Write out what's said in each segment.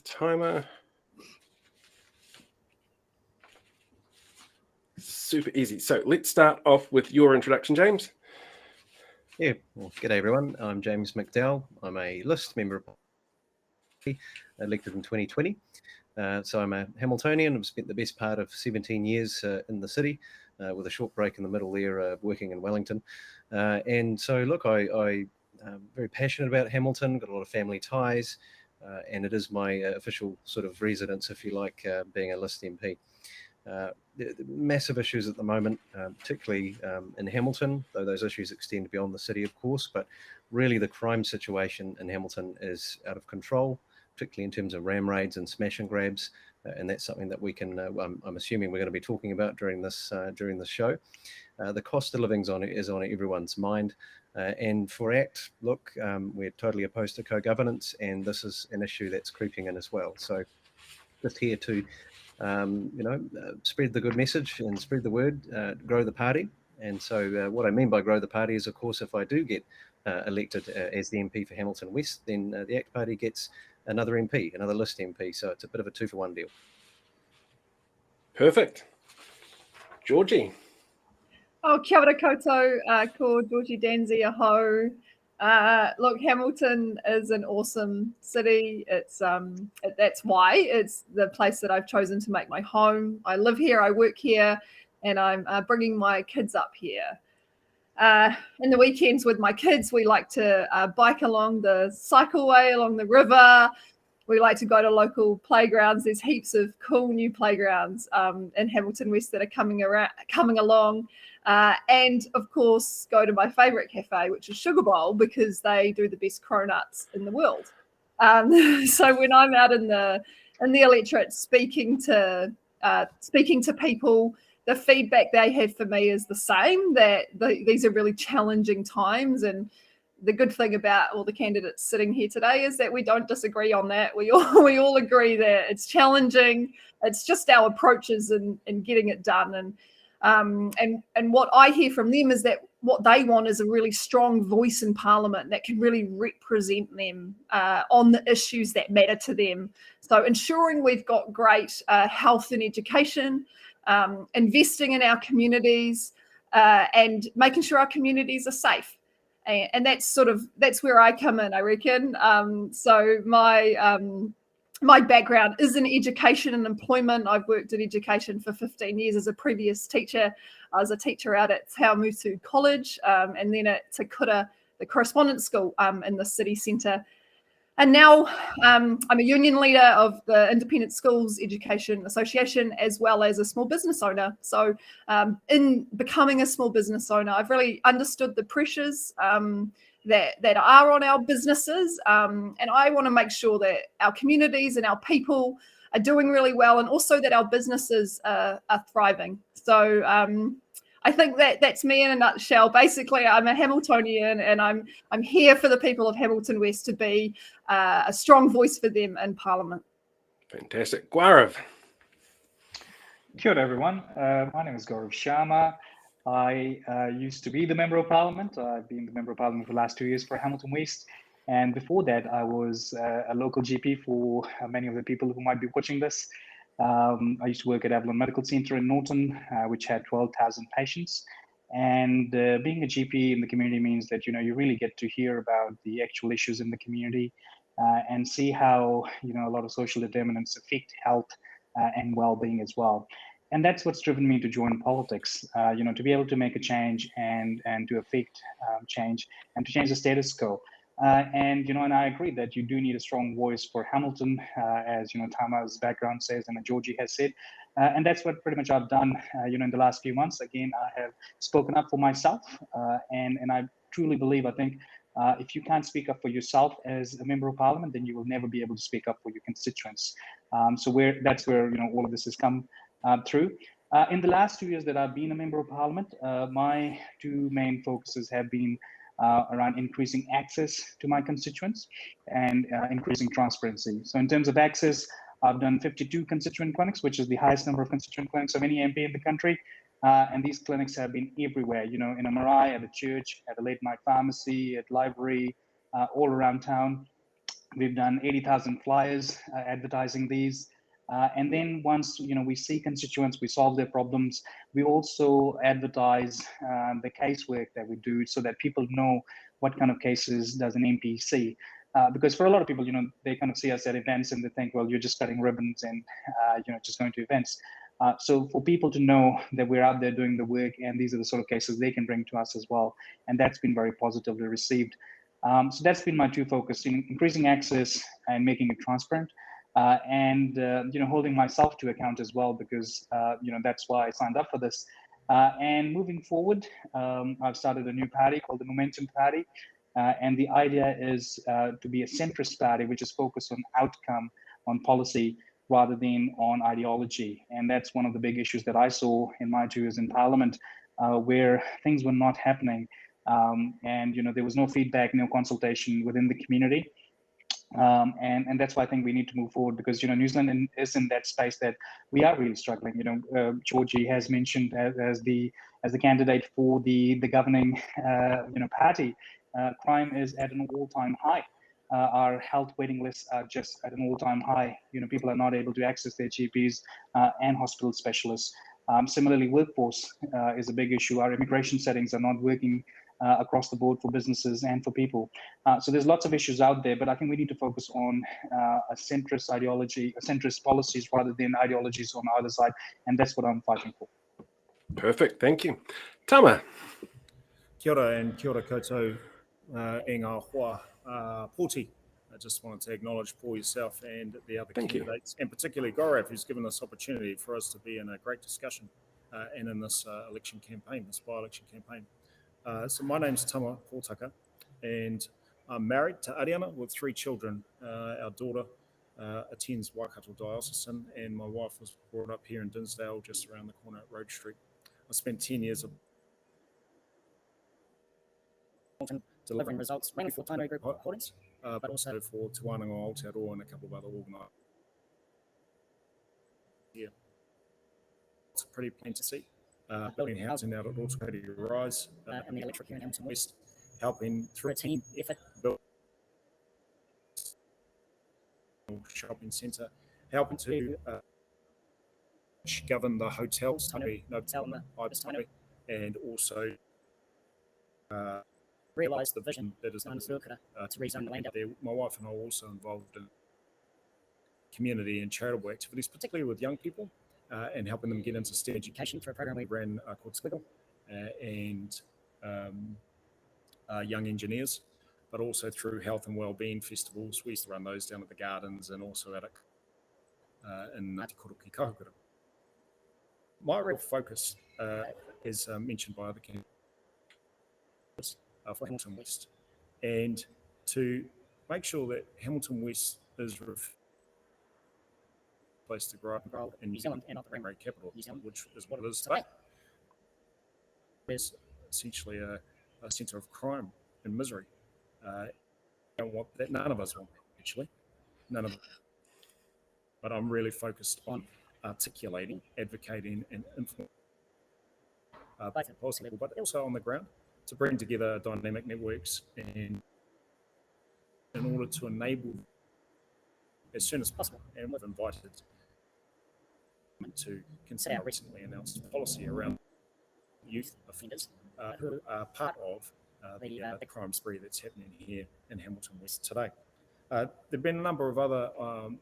timer. Super easy. So let's start off with your introduction, James. Yeah, well, g'day everyone. I'm James McDowell. I'm a list member of elected in 2020. So I'm a Hamiltonian. I've spent the best part of 17 years in the city, with a short break in the middle there, working in Wellington. And so, look, I'm very passionate about Hamilton. Got a lot of family ties, and it is my official sort of residence, if you like, being a list MP. The massive issues at the moment, particularly in Hamilton, though those issues extend beyond the city, of course, but really the crime situation in Hamilton is out of control, particularly in terms of ram raids and smash and grabs, and that's something that we can, I'm assuming we're going to be talking about during this show. The cost of living is on everyone's mind, and for ACT, look, we're totally opposed to co-governance, and this is an issue that's creeping in as well. So just here to spread the good message and spread the word, grow the party. And so what I mean by grow the party is, of course, if I do get elected as the MP for Hamilton West, then the ACT Party gets another MP, another list MP. So it's a bit of a 2-for-1 deal. Perfect. Georgie. Oh, kia ora koutou, ko Georgie Danzi aho. Look, Hamilton is an awesome city. It's that's why it's the place that I've chosen to make my home. I live here, I work here, and I'm bringing my kids up here. In the weekends with my kids, we like to bike along the cycleway, along the river. We like to go to local playgrounds. There's heaps of cool new playgrounds in Hamilton West that are coming along. And of course, go to my favorite cafe, which is Sugar Bowl, because they do the best cronuts in the world. So when I'm out in the electorate speaking to people, the feedback they have for me is the same, that these are really challenging times. And the good thing about all the candidates sitting here today is that we don't disagree on that. We all agree that it's challenging. It's just our approaches in getting it done. And what I hear from them is that what they want is a really strong voice in Parliament that can really represent them on the issues that matter to them. So ensuring we've got great health and education, investing in our communities, and making sure our communities are safe. And that's where I come in, I reckon. So my background is in education and employment. I've worked in education for 15 years as a previous teacher. I was a teacher out at Te Awamutu College, and then at Te Kura, the correspondence school in the city centre. And now I'm a union leader of the Independent Schools Education Association, as well as a small business owner. So in becoming a small business owner, I've really understood the pressures that are on our businesses. And I want to make sure that our communities and our people are doing really well, and also that our businesses are thriving. So I think that's me in a nutshell. Basically, I'm a Hamiltonian, and I'm here for the people of Hamilton West to be a strong voice for them in Parliament. Fantastic. Gaurav. Kia ora, everyone. My name is Gaurav Sharma. I used to be the Member of Parliament. I've been the Member of Parliament for the last 2 years for Hamilton West. And before that, I was a local GP for many of the people who might be watching this. I used to work at Avalon Medical Centre in Norton, which had 12,000 patients. And being a GP in the community means that, you really get to hear about the actual issues in the community and see how, a lot of social determinants affect health and well-being as well. And that's what's driven me to join politics, to be able to make a change and to affect change and to change the status quo. And I agree that you do need a strong voice for Hamilton, as Tama's background says and Georgie has said, and that's what pretty much I've done, in the last few months. Again, I have spoken up for myself, and I truly believe, I think, if you can't speak up for yourself as a member of Parliament, then you will never be able to speak up for your constituents. So that's where all of this has come through. In the last 2 years that I've been a member of Parliament, my two main focuses have been around increasing access to my constituents and increasing transparency. So in terms of access, I've done 52 constituent clinics, which is the highest number of constituent clinics of any MP in the country. And these clinics have been everywhere, in a marae, at a church, at a late night pharmacy, at library, all around town. We've done 80,000 flyers advertising these. And then once we see constituents, we solve their problems. We also advertise the casework that we do so that people know what kind of cases does an MP see. Because for a lot of people, they kind of see us at events and they think, well, you're just cutting ribbons and just going to events. So for people to know that we're out there doing the work and these are the sort of cases they can bring to us as well, and that's been very positively received. So that's been my two focus: increasing access and making it transparent. And holding myself to account as well, because that's why I signed up for this. And moving forward, I've started a new party called the Momentum Party, and the idea is to be a centrist party, which is focused on outcome, on policy, rather than on ideology. And that's one of the big issues that I saw in my 2 years in Parliament, where things were not happening, and there was no feedback, no consultation within the community. And that's why I think we need to move forward, because New Zealand is in that space that we are really struggling. Georgie has mentioned as the candidate for the governing party, crime is at an all-time high. Our health waiting lists are just at an all-time high. People are not able to access their GPs and hospital specialists. Similarly, workforce is a big issue. Our immigration settings are not working across the board for businesses and for people. So there's lots of issues out there, but I think we need to focus on a centrist ideology, centrist policies rather than ideologies on either side. And that's what I'm fighting for. Perfect. Thank you. Tama. Kia ora and kia ora koutou e ngā hoa pōti. I just wanted to acknowledge Paul, yourself and the other candidates, and particularly Gaurav, who's given this opportunity for us to be in a great discussion and in this election campaign, this by-election campaign. So my name's Tama Pōtaka, and I'm married to Ariana with 3 children. Our daughter attends Waikato Diocesan, and my wife was brought up here in Dinsdale, just around the corner at Road Street. I spent 10 years delivering results, mainly for Tainui Group Holdings, but also for Te Wānanga Aotearoa and a couple of other organisations. Yeah, it's a pretty plain to see. Building housing out at Auto Rise and the electric here in Hamilton West, helping through a team effort build shopping centre, helping to govern the hotels, and also realise the vision that is to rezone the land out there. My wife and I are also involved in community and charitable activities, particularly with young people, and helping them get into STEM education through a program we ran called Trickle, and young engineers, but also through health and wellbeing festivals. We used to run those down at the gardens and also at in Ngāti Koroki Kahukura. My real focus, as mentioned by other candidates, for Hamilton West, and to make sure that Hamilton West is place to grow up in New Zealand and not the rainbow capital of New Zealand, which is what it is today. It's essentially a centre of crime and misery. Don't want that. None of us want that, actually. None of us. But I'm really focused on articulating, advocating, and influencing, both at policy level, but also on the ground, to bring together dynamic networks and in order to enable as soon as possible. And we've invited to consider our recently announced policy around youth offenders who are part of the crime spree that's happening here in Hamilton West today. There have been a number of other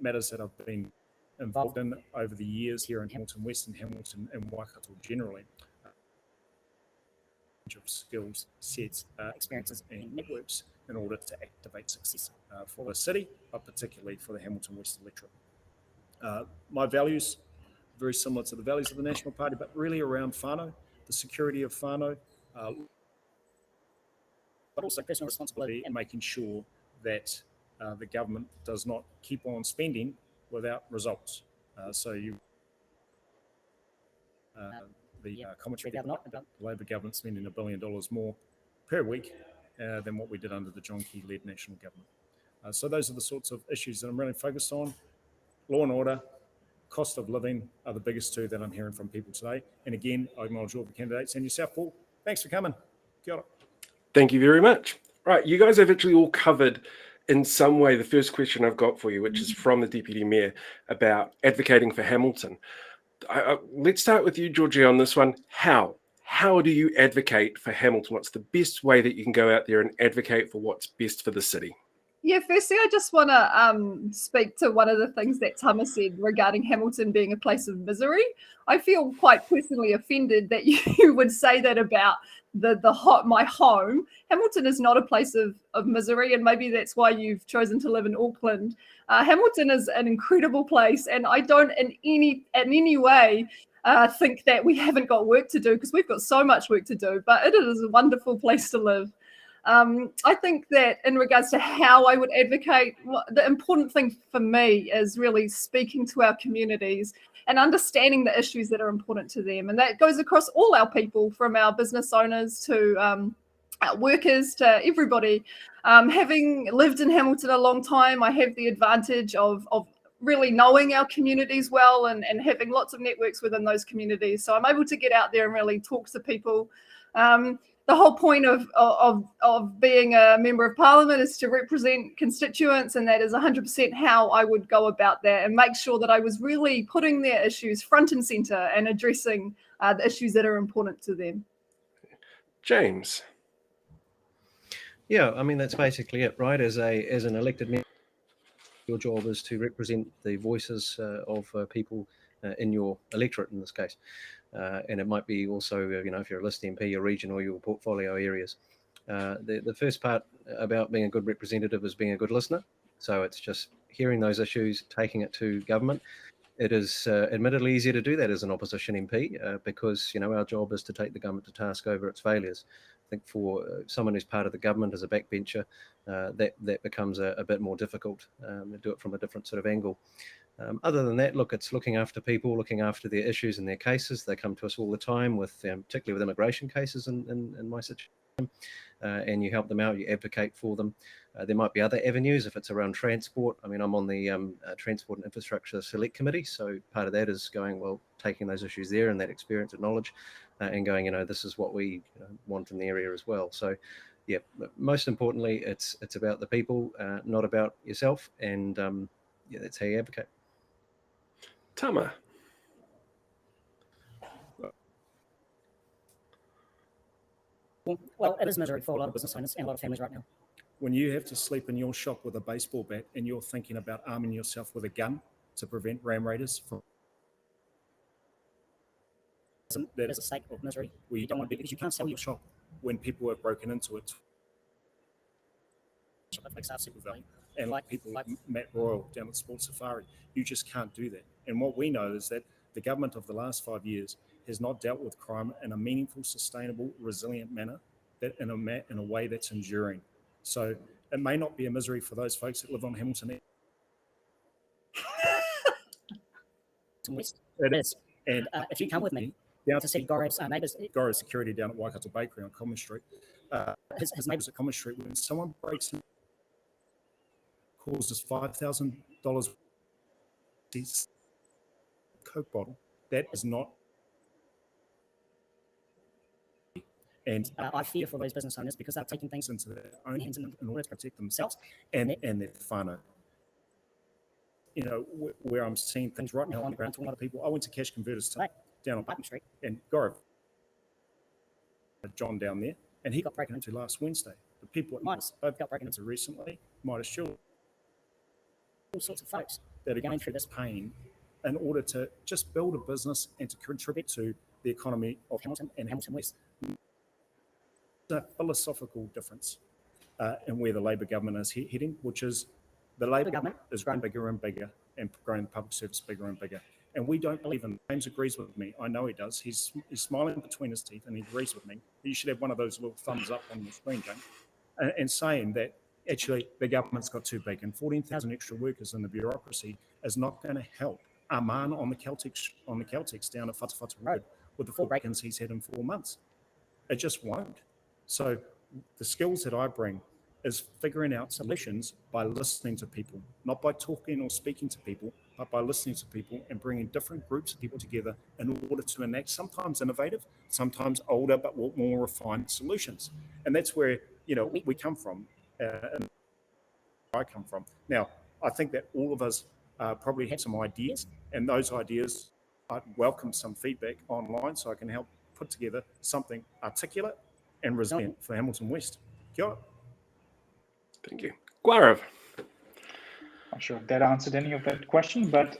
matters that I've been involved in over the years here in Hamilton West and Hamilton and Waikato generally. Of skills, sets, experiences and networks in order to activate success for the city, but particularly for the Hamilton West electorate. My values, very similar to the values of the National Party, but really around whānau, the security of whānau, but also personal responsibility and making sure that the government does not keep on spending without results. The commentary the other night about the Labor government spending $1 billion more per week than what we did under the John Key-led national government. So those are the sorts of issues that I'm really focused on. Law and order, cost of living are the biggest 2 that I'm hearing from people today. And again, I acknowledge all the candidates and yourself, Paul. Thanks for coming. Kia ora. Thank you very much. Right, you guys have actually all covered in some way, the first question I've got for you, which is from the Deputy Mayor about advocating for Hamilton. Let's start with you, Georgie, on this one. How do you advocate for Hamilton? What's the best way that you can go out there and advocate for what's best for the city? Yeah, firstly, I just want to speak to one of the things that Tama said regarding Hamilton being a place of misery. I feel quite personally offended that you would say that about my home. Hamilton is not a place of misery, and maybe that's why you've chosen to live in Auckland. Hamilton is an incredible place, and I don't in any way think that we haven't got work to do, because we've got so much work to do. But it is a wonderful place to live. I think that in regards to how I would advocate, the important thing for me is really speaking to our communities and understanding the issues that are important to them. And that goes across all our people, from our business owners to our workers to everybody. Having lived in Hamilton a long time, I have the advantage of really knowing our communities well and having lots of networks within those communities. So I'm able to get out there and really talk to people. The whole point of being a member of parliament is to represent constituents, and that is 100% how I would go about that, and make sure that I was really putting their issues front and center and addressing the issues that are important to them. James. Yeah, I mean, that's basically it, right? As an elected member, your job is to represent the voices of people in your electorate in this case. And it might be also, if you're a list MP, your region or your portfolio areas. The first part about being a good representative is being a good listener. So it's just hearing those issues, taking it to government. It is admittedly easier to do that as an opposition MP because, our job is to take the government to task over its failures. I think for someone who's part of the government as a backbencher, that becomes a bit more difficult to do it from a different sort of angle. Other than that, look, it's looking after people, looking after their issues and their cases. They come to us all the time, particularly with immigration cases in my situation, and you help them out, you advocate for them. There might be other avenues if it's around transport. I mean, I'm on the Transport and Infrastructure Select Committee, so part of that is taking those issues there and that experience and knowledge and going, this is what we want in the area as well. So, yeah, most importantly, it's about the people, not about yourself, and that's how you advocate. Tama. Well, it is misery for a lot of business owners and a lot of families right now. When you have to sleep in your shop with a baseball bat and you're thinking about arming yourself with a gun to prevent ram raiders from... That is a state of misery. Where you don't want to be, because you can't sell your shop when people have broken into it. And like people like Matt Royal down at Sports Safari, you just can't do that. And what we know is that the government of the last 5 years has not dealt with crime in a meaningful, sustainable, resilient manner, that in a way that's enduring. So it may not be a misery for those folks that live on Hamilton West. It is. And if you come with me down to see Gorev's neighbours, Goro's security down at Waikato Bakery on Common Street, his neighbours at Common Street, when someone breaks in, causes $5,000 Coke bottle, that is not. And I fear for those business owners because they're taking things into their own hands in order to protect themselves and their whānau. Where I'm seeing things right now on the ground to a lot of people. I went to Cash Converters today down on Parkin Street, and Goro, John down there, and he got broken into last Wednesday. The people at Midas, both got broken into recently, Midas Children, all sorts of folks that are going through this pain in order to just build a business and to contribute to the economy of Hamilton and Hamilton West. There's a philosophical difference in where the Labor government is heading, which is the Labor government is growing bigger and bigger and growing the public service bigger and bigger. And we don't believe in. James agrees with me. I know he does. He's smiling between his teeth and he agrees with me. You should have one of those little thumbs up on the screen, James, and saying that actually the government's got too big and 14,000 extra workers in the bureaucracy is not going to help Arman on the Celtics down at Whatawhata Road with the 4 break-ins he's had in 4 months. It just won't. So the skills that I bring is figuring out solutions by listening to people, not by talking or speaking to people, but by listening to people and bringing different groups of people together in order to enact sometimes innovative, sometimes older, but more refined solutions. And that's where, we come from. I come from. Now, I think that all of us probably have some ideas, and those ideas, I'd welcome some feedback online so I can help put together something articulate and resilient for Hamilton West. Kia ora. Thank you. Gaurav. Not sure if that answered any of that question, but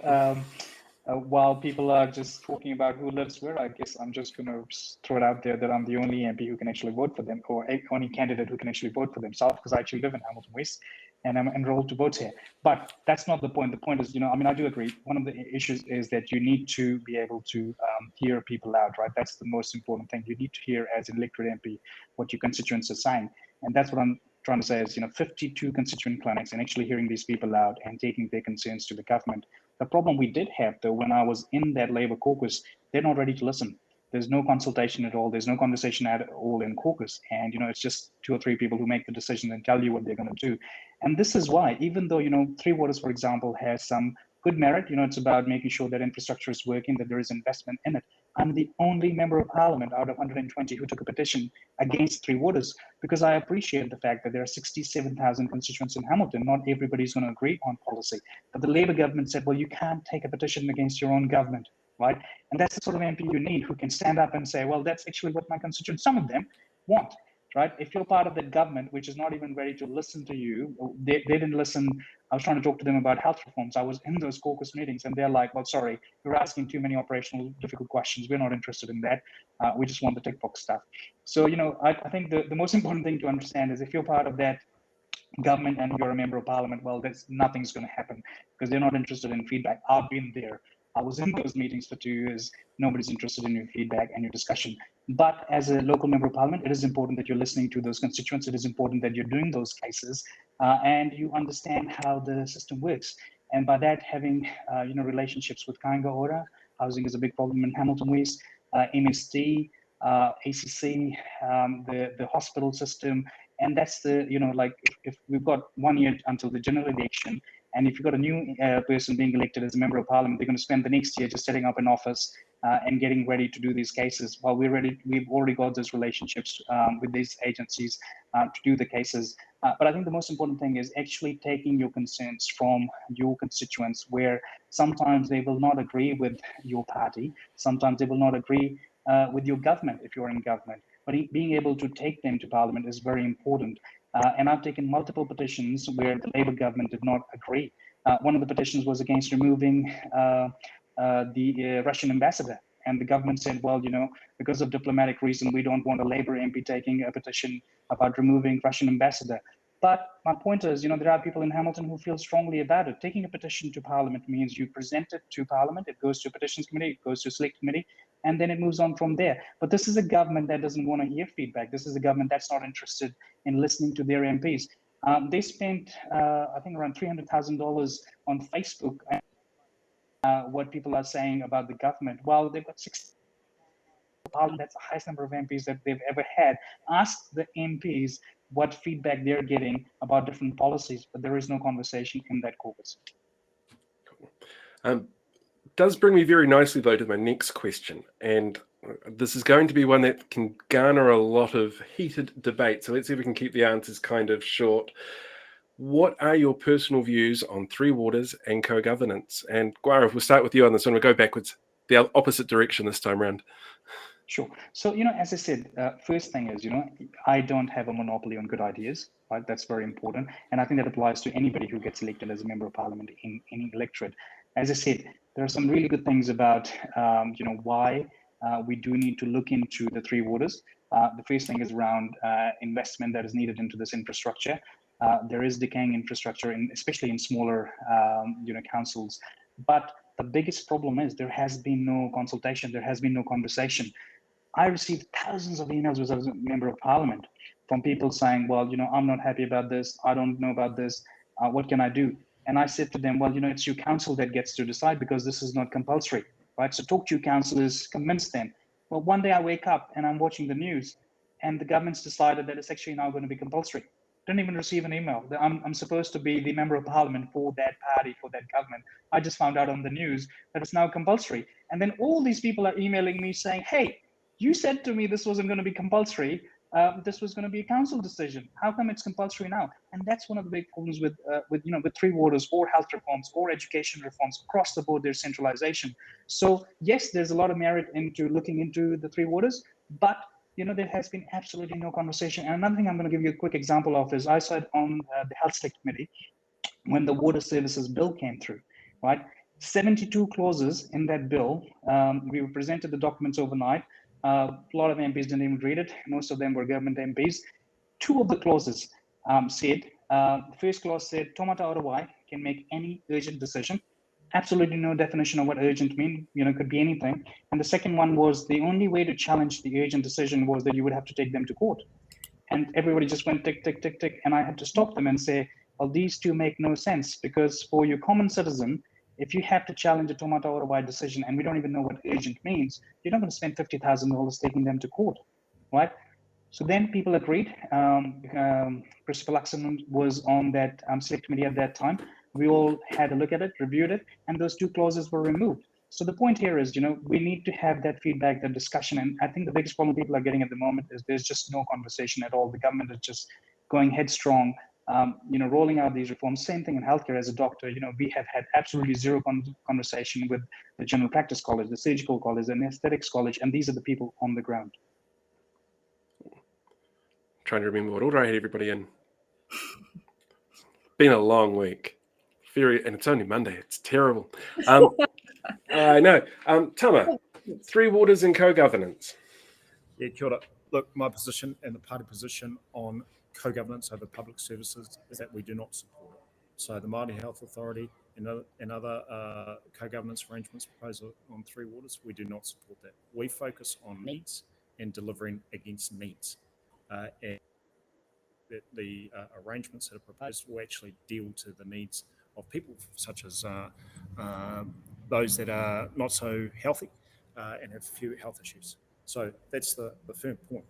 while people are just talking about who lives where, I guess I'm just going to throw it out there that I'm the only MP who can actually vote for them, or only candidate who can actually vote for themselves, because I actually live in Hamilton West and I'm enrolled to vote here. But that's not the point. The point is, I mean, I do agree. One of the issues is that you need to be able to hear people out, right? That's the most important thing. You need to hear as an elected MP what your constituents are saying. And that's what I'm trying to say is, 52 constituent clinics and actually hearing these people out and taking their concerns to the government. The problem we did have, though, when I was in that Labour caucus, they're not ready to listen. There's no consultation at all. There's no conversation at all in caucus. And, it's just 2 or 3 people who make the decision and tell you what they're going to do. And this is why, even though, Three Waters, for example, has some good merit, it's about making sure that infrastructure is working, that there is investment in it. I'm the only member of parliament out of 120 who took a petition against Three Waters, because I appreciate the fact that there are 67,000 constituents in Hamilton. Not everybody's going to agree on policy. But the Labour government said, well, you can't take a petition against your own government, right? And that's the sort of MP you need, who can stand up and say, well, that's actually what my constituents, some of them, want. Right? If you're part of that government, which is not even ready to listen to you, they didn't listen. I was trying to talk to them about health reforms. I was in those caucus meetings and they're like, well, sorry, you're asking too many operational difficult questions. We're not interested in that. We just want the tick box stuff. So, I think the most important thing to understand is, if you're part of that government and you're a member of parliament, well, nothing's going to happen, because they're not interested in feedback. I've been there. I was in those meetings for 2 years. Nobody's interested in your feedback and your discussion. But as a local member of parliament, it is important that you're listening to those constituents. It is important that you're doing those cases and you understand how the system works. And by that, having relationships with Kainga Ora, housing is a big problem in Hamilton West, MSD, ACC, the hospital system. And that's the, if we've got 1 year until the general election, and if you've got a new person being elected as a member of parliament, they're going to spend the next year just setting up an office and getting ready to do these cases. While we've already got those relationships with these agencies to do the cases. But I think the most important thing is actually taking your concerns from your constituents, where sometimes they will not agree with your party. Sometimes they will not agree with your government if you're in government. But being able to take them to parliament is very important. And I've taken multiple petitions where the Labour government did not agree. One of the petitions was against removing the Russian ambassador. And the government said, well, because of diplomatic reason, we don't want a Labour MP taking a petition about removing Russian ambassador. But my point is, there are people in Hamilton who feel strongly about it. Taking a petition to Parliament means you present it to Parliament, it goes to a petitions committee, it goes to a select committee, and then it moves on from there. But this is a government that doesn't want to hear feedback. This is a government that's not interested in listening to their MPs. They spent, I think, around $300,000 on Facebook. What people are saying about the government. Well, they've got 6 Parliament. That's the highest number of MPs that they've ever had. Ask the MPs what feedback they're getting about different policies, but there is no conversation in that caucus. Does bring me very nicely, though, to my next question. And this is going to be one that can garner a lot of heated debate. So let's see if we can keep the answers kind of short. What are your personal views on Three Waters and co-governance? And Gaurav, we'll start with you on this one. We'll go backwards, the opposite direction this time around. Sure. So, as I said, first thing is, I don't have a monopoly on good ideas, right? That's very important. And I think that applies to anybody who gets elected as a member of parliament in any electorate. As I said, there are some really good things about, why we do need to look into the Three Waters. The first thing is around investment that is needed into this infrastructure. There is decaying infrastructure, especially in smaller, councils. But the biggest problem is there has been no consultation. There has been no conversation. I received thousands of emails as a member of parliament from people saying, well, I'm not happy about this. I don't know about this. What can I do? And I said to them, well, it's your council that gets to decide, because this is not compulsory, right? So talk to your councillors, convince them. Well, one day I wake up and I'm watching the news and the government's decided that it's actually now going to be compulsory. Didn't even receive an email. I'm supposed to be the member of parliament for that party, for that government. I just found out on the news that it's now compulsory. And then all these people are emailing me saying, hey, you said to me this wasn't going to be compulsory. this was going to be a council decision. How come it's compulsory now? And that's one of the big problems with Three Waters or health reforms or education reforms across the board. There's centralization. So yes, there's a lot of merit into looking into the Three Waters, but there has been absolutely no conversation. And another thing I'm going to give you a quick example of is I sat on the Health Select Committee when the Water Services Bill came through, right? 72 clauses in that bill. We were presented the documents overnight. A lot of MPs didn't even read it. Most of them were government MPs. Two of the clauses said, the first clause said, Tomata Orawai can make any urgent decision. Absolutely no definition of what urgent mean, could be anything. And the second one was the only way to challenge the urgent decision was that you would have to take them to court. And everybody just went tick, tick, tick, tick. And I had to stop them and say, well, these two make no sense, because for your common citizen, if you have to challenge a Tomata Orawai decision and we don't even know what urgent means, you're not going to spend $50,000 taking them to court, right? So then people agreed. Christopher Luxon was on that select committee at that time. We all had a look at it, reviewed it, and those two clauses were removed. So the point here is, we need to have that feedback, that discussion. And I think the biggest problem people are getting at the moment is there's just no conversation at all. The government is just going headstrong, rolling out these reforms. Same thing in healthcare. As a doctor, we have had absolutely zero conversation with the general practice college, the surgical college, the anesthetics college, and these are the people on the ground. Trying to remember what order I had everybody in. Been a long week. And it's only Monday. It's terrible. I know. Tama, Three Waters and co-governance. Yeah, kia ora. Look, my position and the party position on co-governance over public services is that we do not support it. So the Māori Health Authority and other co-governance arrangements proposed on Three Waters, we do not support that. We focus on needs and delivering against needs. And the arrangements that are proposed will actually deal to the needs of people such as those that are not so healthy and have few health issues. So that's the firm point.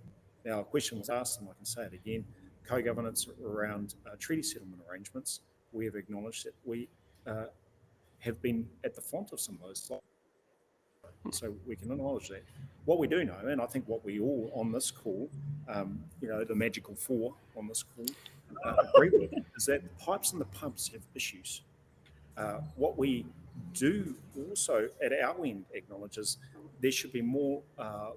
Now, a question was asked, and I can say it again, co-governance around treaty settlement arrangements. We have acknowledged that we have been at the front of some of those. So we can acknowledge that. What we do know, and I think what we all on this call, the magical four on this call, agree with, is that the pipes and the pumps have issues. What we do also at our end acknowledge is there should be more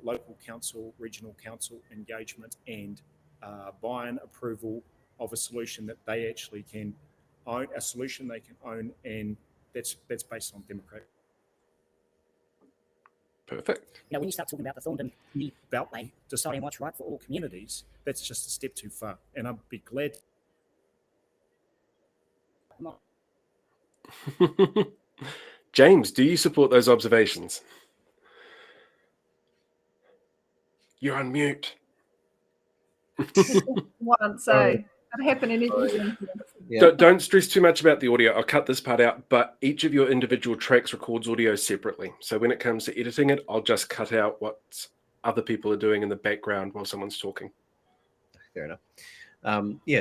local council, regional council engagement and buy-in approval of a solution that they actually can own, a solution they can own, and that's based on democratic. Perfect. When you start talking about the Thorndon Community Beltway, deciding what's right for all communities, That's just a step too far, and I'd be glad. James, do you support those observations? You're on mute. Once, so it happened in every Yeah. Don't stress too much about the audio. I'll cut this part out, but each of your individual tracks records audio separately. So when it comes to editing it, I'll just cut out what other people are doing in the background while someone's talking. Fair enough.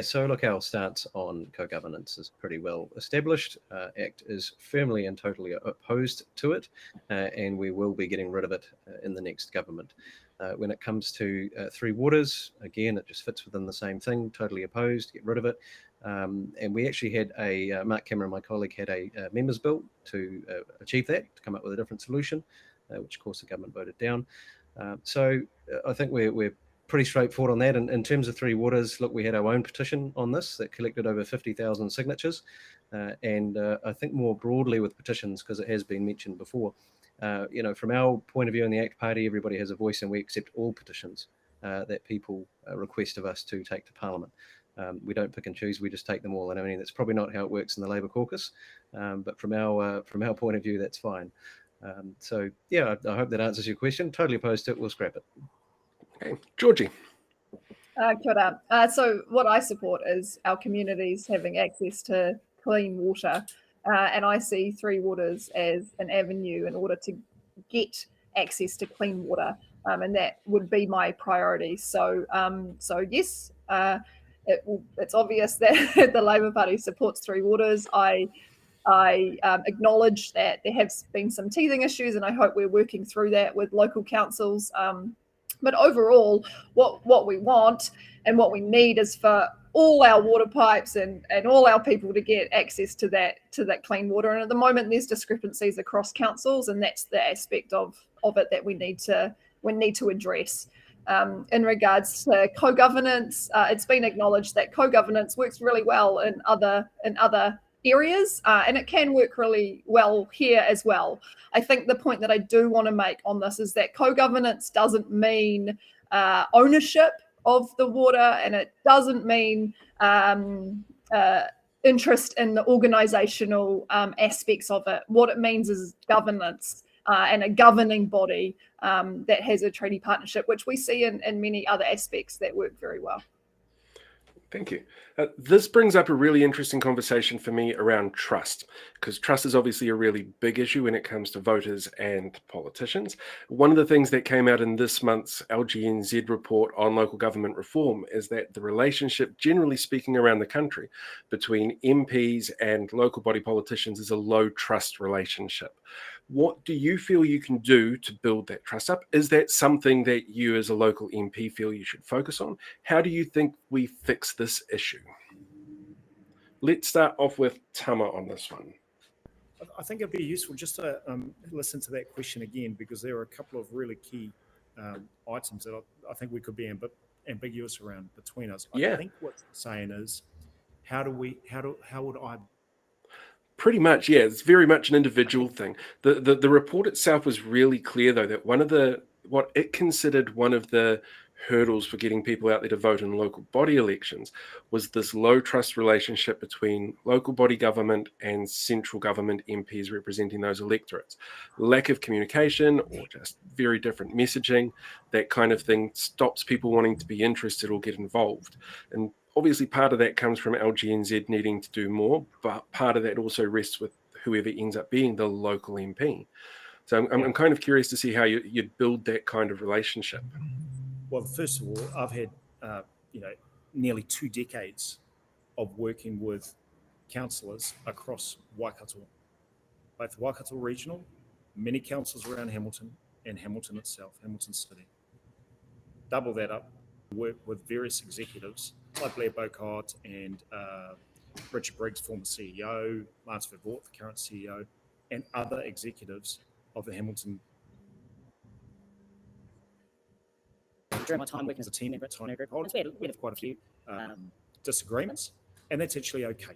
So look, our stance on co-governance is pretty well established. ACT is firmly and totally opposed to it, and we will be getting rid of it in the next government. When it comes to Three Waters, again, it just fits within the same thing, totally opposed, get rid of it. And we actually had Mark Cameron, my colleague, had a members bill to achieve that, to come up with a different solution, which of course the government voted down. So I think we're pretty straightforward on that. And in terms of Three Waters, look, we had our own petition on this that collected over 50,000 signatures. And I think more broadly with petitions, because it has been mentioned before, from our point of view in the ACT Party, everybody has a voice and we accept all petitions that people request of us to take to Parliament. We don't pick and choose, we just take them all. And I mean, that's probably not how it works in the Labour caucus, but from our point of view, that's fine. I hope that answers your question. Totally opposed to it, we'll scrap it. Okay, Georgie. Kia ora. So what I support is our communities having access to clean water, and I see Three Waters as an avenue in order to get access to clean water, and that would be my priority. So yes, it's obvious that the Labour Party supports Three Waters. I acknowledge that there have been some teething issues, and I hope we're working through that with local councils But overall, what we want and what we need is for all our water pipes and all our people to get access to that clean water. And at the moment, there's discrepancies across councils, and that's the aspect of it that we need to address. In regards to co-governance, it's been acknowledged that co-governance works really well in other areas, and it can work really well here as well. I think the point that I do want to make on this is that co-governance doesn't mean ownership of the water, and it doesn't mean interest in the organizational aspects of it. What it means is governance and a governing body that has a treaty partnership, which we see in many other aspects that work very well. Thank you. This brings up a really interesting conversation for me around trust, because trust is obviously a really big issue when it comes to voters and politicians. One of the things that came out in this month's LGNZ report on local government reform is that the relationship, generally speaking, around the country between MPs and local body politicians is a low trust relationship. What do you feel you can do to build that trust up? Is that something that you as a local MP feel you should focus on? How do you think we fix this issue? Let's start off with Tama on this one. I think it'd be useful just to listen to that question again, because there are a couple of really key items that I think we could be ambiguous around between us. I think what you're saying is, how would I? Pretty much, yeah. It's very much an individual thing. The report itself was really clear, though, that what it considered one of the hurdles for getting people out there to vote in local body elections was this low trust relationship between local body government and central government MPs representing those electorates. Lack of communication or just very different messaging, that kind of thing stops people wanting to be interested or get involved. And obviously part of that comes from LGNZ needing to do more, but part of that also rests with whoever ends up being the local MP. So I'm kind of curious to see how you'd build that kind of relationship. Well, first of all, I've had nearly 2 decades of working with councillors across Waikato, both Waikato Regional, many councils around Hamilton, and Hamilton itself, Hamilton City. Double that up, work with various executives like Blair Bocott and Richard Briggs, former CEO, Lance Vervoort, the current CEO, and other executives of the Hamilton. During my time working as a team member at Taino Group Holdings, we had quite a few disagreements, and that's actually okay.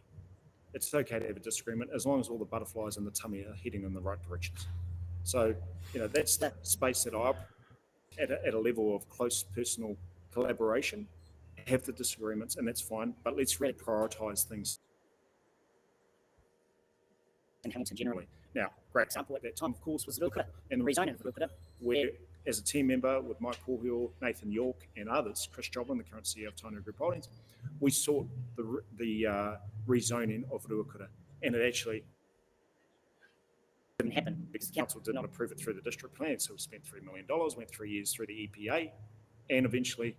It's okay to have a disagreement as long as all the butterflies in the tummy are heading in the right directions. So, that's the space that I, at a level of close personal collaboration, have the disagreements, and that's fine, but let's really prioritise things in Hamilton generally. Now, great example at that time, of course, was Ruakura And the rezoning of Ruakura, where, as a team member with Mike Pawhill, Nathan York, and others, Chris Joblin, the current CEO of Taino Group Holdings, we sought the rezoning of Ruakura, and it actually didn't happen because the council did not approve it through the district plan. So we spent $3 million, went 3 years through the EPA, and eventually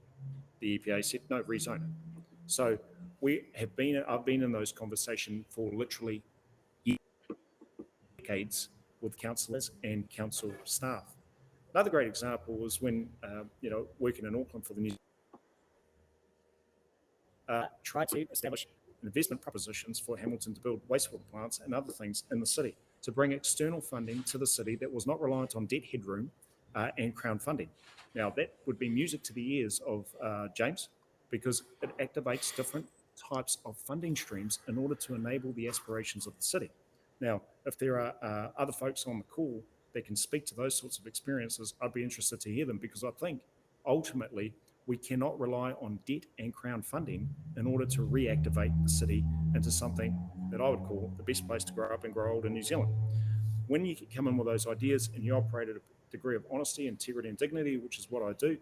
the EPA said no, rezone it. So I've been in those conversations for literally decades with councillors and council staff. Another great example was when working in Auckland for the New tried to establish investment propositions for Hamilton to build wastewater plants and other things in the city, to bring external funding to the city that was not reliant on debt headroom and Crown funding. Now, that would be music to the ears of James, because it activates different types of funding streams in order to enable the aspirations of the city. Now, if there are other folks on the call that can speak to those sorts of experiences, I'd be interested to hear them, because I think ultimately we cannot rely on debt and Crown funding in order to reactivate the city into something that I would call the best place to grow up and grow old in New Zealand. When you come in with those ideas and you operate at a degree of honesty, integrity, and dignity, which is what I do,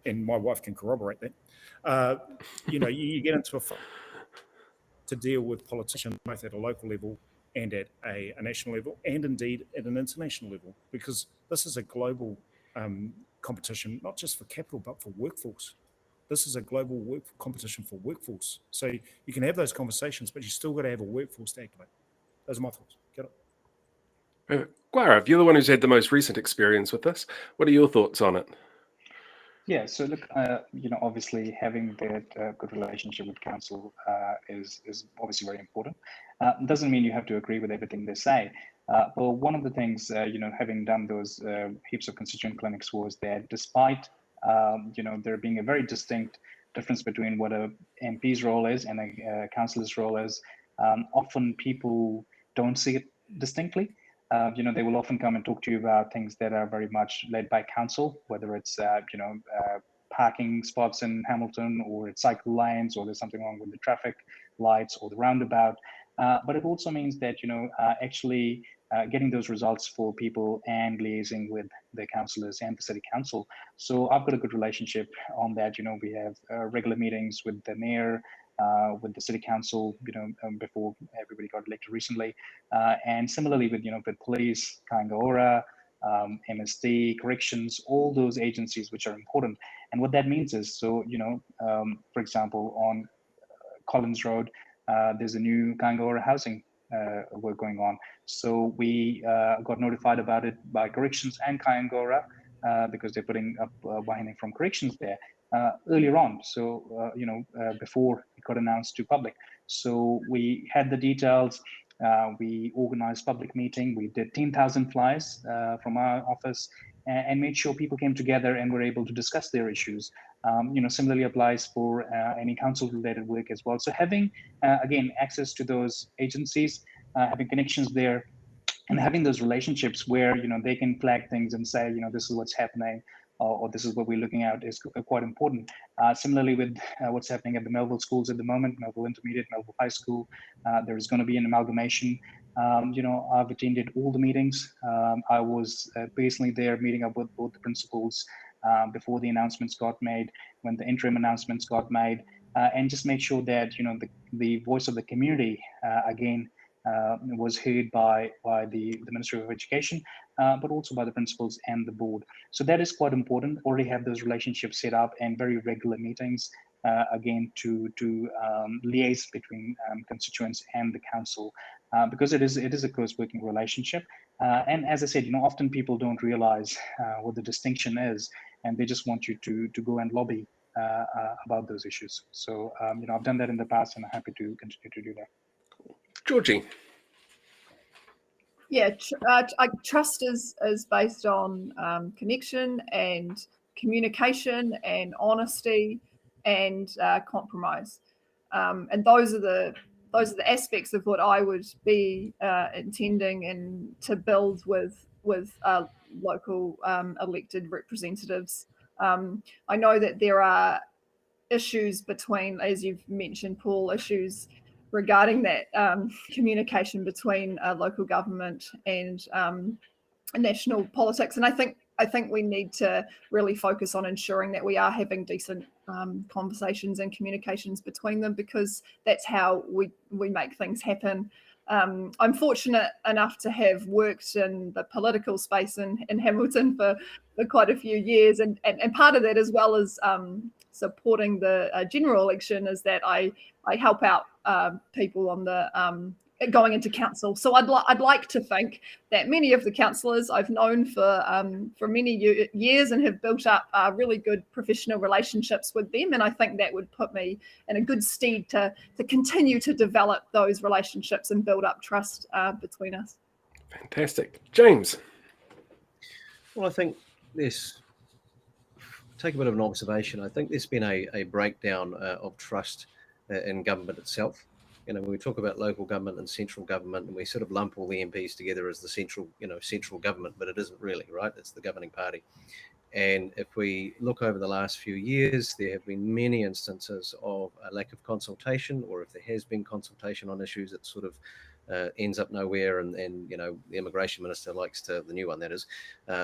and my wife can corroborate that, you get into to deal with politicians both at a local level and at a national level, and indeed at an international level, because this is a global competition, not just for capital, but for workforce. This is a global competition for workforce. So you can have those conversations, but you still got to have a workforce to activate. Those are my thoughts. Get it? Gaurav, you're the one who's had the most recent experience with this. What are your thoughts on it? Yeah, so look, obviously having that good relationship with council is obviously very important. Doesn't mean you have to agree with everything they say. But one of the things, having done those heaps of constituent clinics was that despite, there being a very distinct difference between what a MP's role is and a councillor's role is, often people don't see it distinctly. They will often come and talk to you about things that are very much led by council, whether it's, parking spots in Hamilton, or it's cycle lanes, or there's something wrong with the traffic lights or the roundabout. But it also means that, actually getting those results for people and liaising with the councillors and the city council. So I've got a good relationship on that. We have regular meetings with the mayor, with the city council, before everybody got elected recently. And similarly with, with police, Kaingaora, MSD, corrections, all those agencies which are important. And what that means is, so, for example, on Collins Road, there's a new Kaingaora housing work going on. So we got notified about it by corrections and Kaingaora, because they're putting up winding from corrections there earlier on. So, before it got announced to public. So we had the details. We organized public meeting. We did 10,000 flyers from our office, and made sure people came together and were able to discuss their issues. Similarly applies for any council-related work as well. So having, again, access to those agencies, having connections there, and having those relationships where they can flag things and say, this is what's happening, or this is what we're looking at, is quite important. Similarly with what's happening at the Melville schools at the moment, Melville Intermediate, Melville High School, there is going to be an amalgamation. I've attended all the meetings. I was personally there meeting up with both the principals before the announcements got made, when the interim announcements got made, and just make sure that the voice of the community again was heard by the Ministry of Education, but also by the principals and the board. So that is quite important. Already have those relationships set up and very regular meetings, again, to liaise between constituents and the council, because it is a close working relationship. And as I said, often people don't realize what the distinction is, and they just want you to go and lobby about those issues. So, I've done that in the past, and I'm happy to continue to do that. Georgie. Yeah, trust is based on connection and communication and honesty and compromise, and those are the aspects of what I would be intending and to build with local elected representatives. I know that there are issues between, as you've mentioned, Paul, issues regarding that communication between local government and national politics, and I think we need to really focus on ensuring that we are having decent conversations and communications between them, because that's how we make things happen. I'm fortunate enough to have worked in the political space in Hamilton for quite a few years, and part of that, as well as supporting the general election, is that I help out people on the going into council. So I'd like to think that many of the councillors I've known for many years and have built up really good professional relationships with them, and I think that would put me in a good stead to continue to develop those relationships and build up trust between us. Fantastic. James. Well, I think take a bit of an observation. I think there's been a breakdown of trust in government itself. When we talk about local government and central government, and we sort of lump all the MPs together as the central government, but it isn't really, right? It's the governing party. And if we look over the last few years, there have been many instances of a lack of consultation, or if there has been consultation on issues, it sort of ends up nowhere. And the immigration minister the new one that is,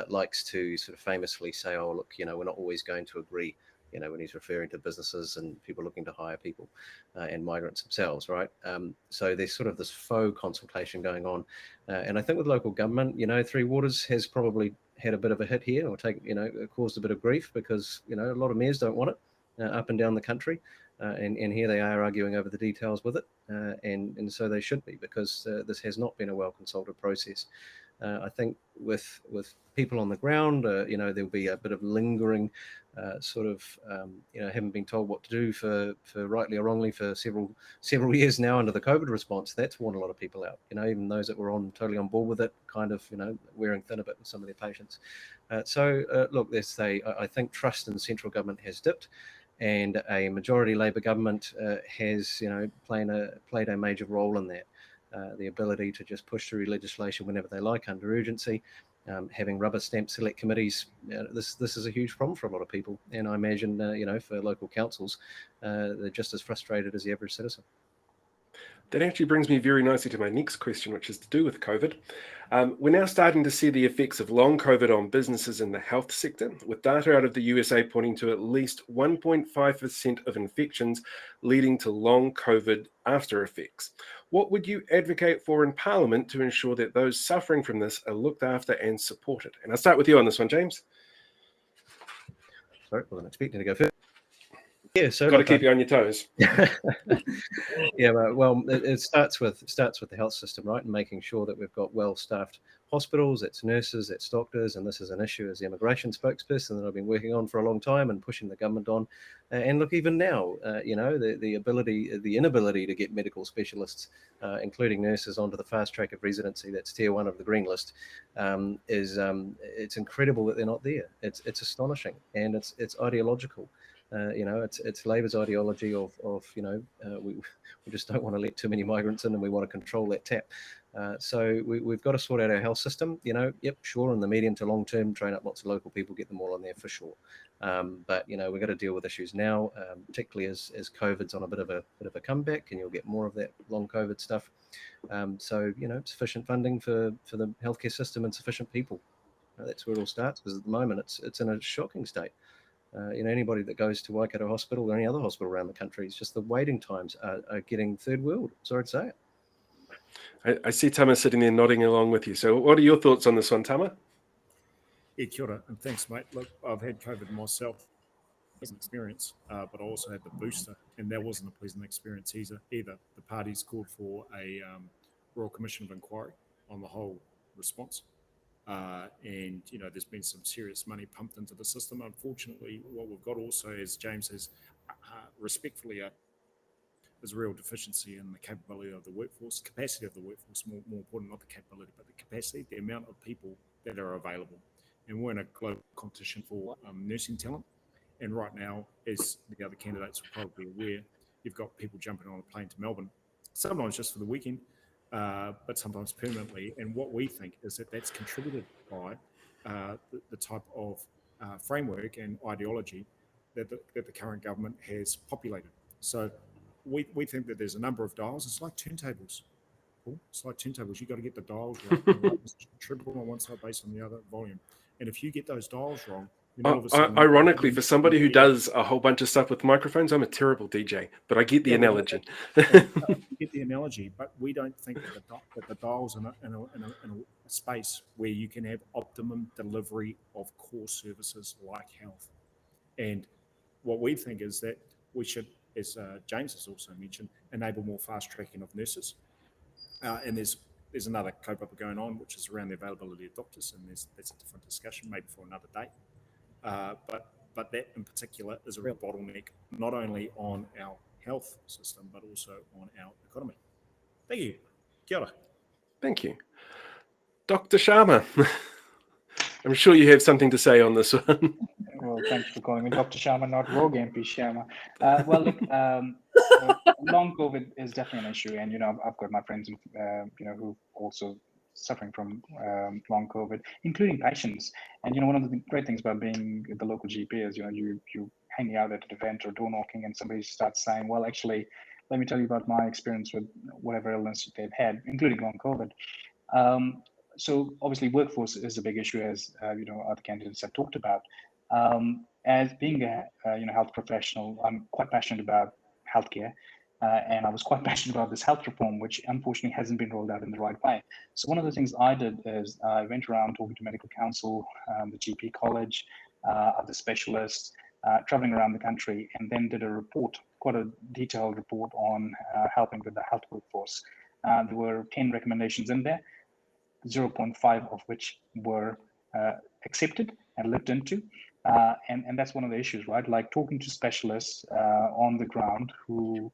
likes to sort of famously say, oh, look, we're not always going to agree, when he's referring to businesses and people looking to hire people and migrants themselves, right? So there's sort of this faux consultation going on. And I think with local government, Three Waters has probably had a bit of a hit here, or caused a bit of grief, because, a lot of mayors don't want it up and down the country. And here they are arguing over the details with it. And so they should be, because this has not been a well-consulted process. I think with people on the ground, there'll be a bit of lingering haven't been told what to do for rightly or wrongly for several years now under the COVID response. That's worn a lot of people out. Even those that were totally on board with it, kind of wearing thin a bit with some of their patients. Look, I think trust in central government has dipped, and a majority Labor government has played a major role in that. The ability to just push through legislation whenever they like under urgency, having rubber stamp select committees. This is a huge problem for a lot of people, and I imagine for local councils, they're just as frustrated as the average citizen. That actually brings me very nicely to my next question, which is to do with COVID. We're now starting to see the effects of long COVID on businesses in the health sector, with data out of the USA pointing to at least 1.5% of infections leading to long COVID after effects. What would you advocate for in Parliament to ensure that those suffering from this are looked after and supported? And I'll start with you on this one, James. Sorry, wasn't expecting to go first. Yeah, so got to keep you on your toes. Yeah, well, it starts with the health system, right, and making sure that we've got well-staffed hospitals, it's nurses, it's doctors, and this is an issue as the immigration spokesperson that I've been working on for a long time and pushing the government on. And look, even now, the inability to get medical specialists, including nurses, onto the fast track of residency, that's tier 1 of the green list, it's incredible that they're not there. It's astonishing, and it's ideological. It's Labor's ideology of we just don't want to let too many migrants in, and we want to control that tap. So we've got to sort out our health system. Yep, sure, in the medium to long term, train up lots of local people, get them all in there for sure. But we've got to deal with issues now, particularly as COVID's on a bit of a comeback, and you'll get more of that long COVID stuff. Sufficient funding for the healthcare system and sufficient people. That's where it all starts, because at the moment it's in a shocking state. Anybody that goes to Waikato Hospital or any other hospital around the country, it's just the waiting times are getting third world. Sorry to say it. I see Tama sitting there nodding along with you. So what are your thoughts on this one, Tama? Yeah, kia ora, and thanks, mate. Look, I've had COVID myself. Pleasant experience, but I also had the booster, and that wasn't a pleasant experience either. The parties called for a Royal Commission of Inquiry on the whole response. And there's been some serious money pumped into the system. Unfortunately, what we've got also, as James has respectfully, is a real deficiency in the capability of the workforce, capacity of the workforce, more important, not the capability, but the capacity, the amount of people that are available. And we're in a global competition for nursing talent. And right now, as the other candidates are probably aware, you've got people jumping on a plane to Melbourne, sometimes just for the weekend, but sometimes permanently. And what we think is that that's contributed by the type of framework and ideology that the current government has populated. So we think that there's a number of dials. It's like turntables. It's like turntables. You've got to get the dials right. Triple on one side, bass on the other, volume. And if you get those dials wrong, all of a sudden, ironically, for somebody who does a whole bunch of stuff with microphones, I'm a terrible DJ, but I get the analogy. You get the analogy, but we don't think that the dial's in a space where you can have optimum delivery of core services like health. And what we think is that we should, as James has also mentioned, enable more fast tracking of nurses. And there's another kaupapa going on, which is around the availability of doctors, and that's a different discussion, maybe for another day. But that in particular is a real bottleneck, not only on our health system, but also on our economy. Thank you. Kia ora. Thank you. Dr. Sharma, I'm sure you have something to say on this one. Well, thanks for calling me Dr. Sharma, not Rogue MP Sharma. Long COVID is definitely an issue, and I've got my friends, who also suffering from long COVID, including patients. And one of the great things about being the local GP is you hanging out at an event or door knocking, and somebody starts saying, well, actually, let me tell you about my experience with whatever illness they've had, including long COVID. So obviously workforce is a big issue, as other candidates have talked about. As being a health professional, I'm quite passionate about healthcare. And I was quite passionate about this health reform, which unfortunately hasn't been rolled out in the right way. So one of the things I did is I went around talking to medical council, the GP college, other specialists, traveling around the country, and then did a report, quite a detailed report on helping with the health workforce. There were 10 recommendations in there. 0.5 of which were accepted and looked into. And that's one of the issues, right? Like talking to specialists on the ground who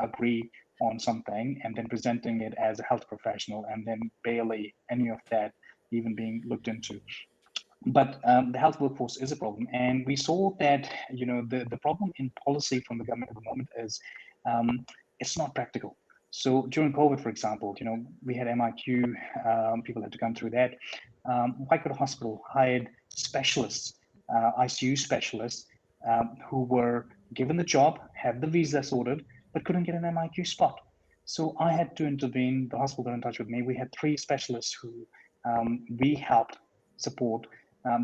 agree on something and then presenting it as a health professional, and then barely any of that even being looked into. But the health workforce is a problem, and we saw that the problem in policy from the government at the moment is it's not practical. So during COVID, for example, we had MIQ, people had to come through that. Waikato Hospital hired specialists, ICU specialists, who were given the job, had the visa sorted, but couldn't get an MIQ spot. So I had to intervene. The hospital got in touch with me. We had 3 specialists who we helped support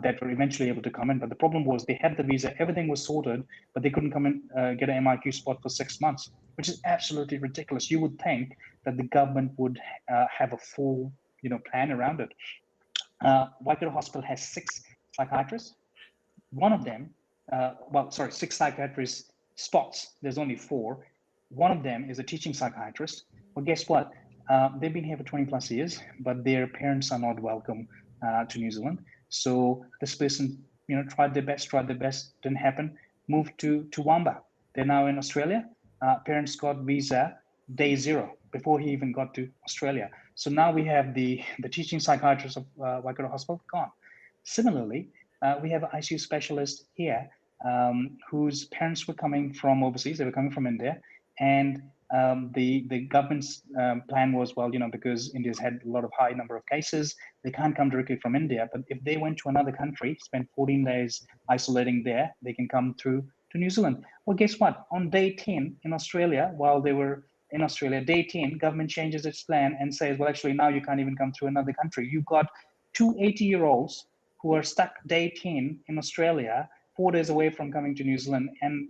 that were eventually able to come in. But the problem was they had the visa, everything was sorted, but they couldn't come in, get an MIQ spot for 6 months, which is absolutely ridiculous. You would think that the government would have a full plan around it. Waikato Hospital has 6 psychiatrists. One of them, 6 psychiatrist spots. There's only 4. One of them is a teaching psychiatrist. Well, guess what? They've been here for 20 plus years, but their parents are not welcome to New Zealand. So this person, tried their best, didn't happen, moved to Wamba. They're now in Australia. Parents got visa day 0 before he even got to Australia. So now we have the teaching psychiatrist of Waikato Hospital gone. Similarly, we have an ICU specialist here whose parents were coming from overseas. They were coming from India, and the government's plan was, because India's had a lot of high number of cases, they can't come directly from India. But if they went to another country, spent 14 days isolating there, they can come through to New Zealand. Well, guess what? On day 10 in Australia, while they were in Australia, day 10, government changes its plan and says, well, actually, now you can't even come through another country. You've got 2 80-year-olds who are stuck day 10 in Australia, 4 days away from coming to New Zealand, and